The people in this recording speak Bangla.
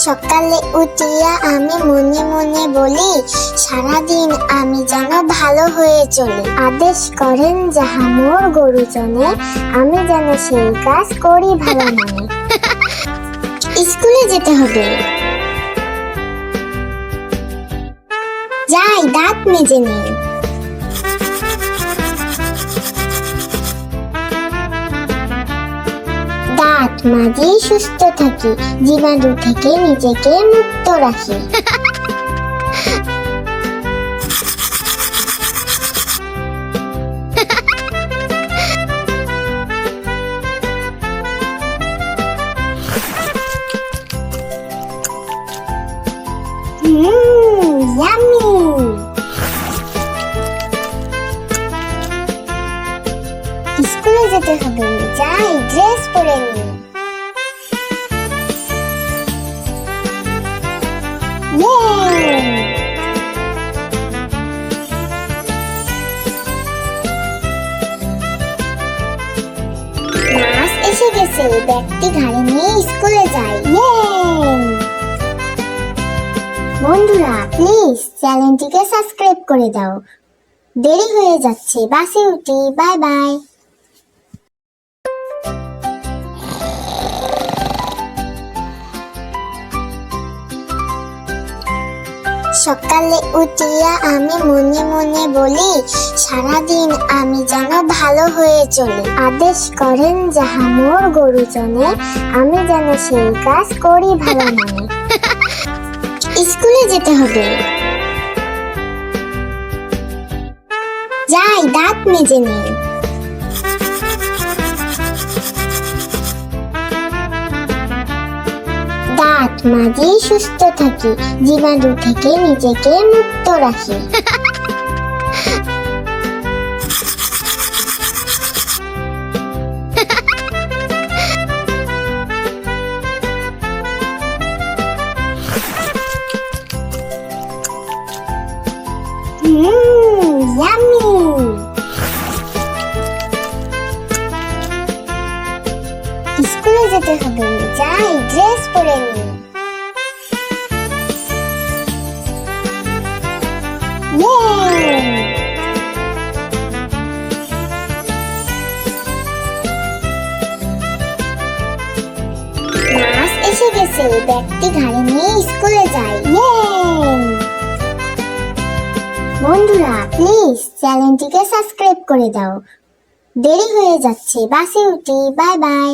সকালে উঠিয়া আমি মনে মনে বলি, সারাদিন আমি যেন ভালো হয়ে চলি। আদেশ করেন যাহা মোর গুরুজনে, আমি যেন সেই কাজ করি ভালো মনে। স্কুলে যেতে হবে, যাই দাঁত মেজে নেই। দাঁত মাজি সুস্থ থাকি, জীবাণু থেকে নিজেকে মুক্ত রাখি। ইয়াম্মি। স্কুলে যেতে হবে, যাই ড্রেস পরে নি। ক্লাস এসে গেছে, ব্যাগটি ঘাড়ে নিয়ে স্কুলে যাই। বন্ধুরা প্লিজ চ্যানেলটিকে সাবস্ক্রাইব করে দাও। দেরি হয়ে যাচ্ছে, বাসে উঠি, বাই বাই। সকালে উঠিয়া আমি মনে মনে বলি, সারাদিন আমি যেন ভালো হয়ে চলি। আদেশ করেন যাহা মোর গুরুজনে, আমি যেন সেই কাজ করি ভালো মনে। স্কুলে যেতে হবে, যাই দাঁত মেজে নেই। দাঁত মাজি সুস্থ থাকি, জীবাণু থেকে নিজেকে মুক্ত রাখি। ইয়াম্মি। স্কুলে যেতে হবে, যাই ড্রেস পরে নি। ক্লাস এসে গেছে, ব্যাগটি ঘাড়ে নিয়ে স্কুলে যাই। বন্ধুরা প্লিজ চ্যানেলটিকে সাবস্ক্রাইব করে দাও। দেরি হয়ে যাচ্ছে, বাসে উঠি, বাই বাই।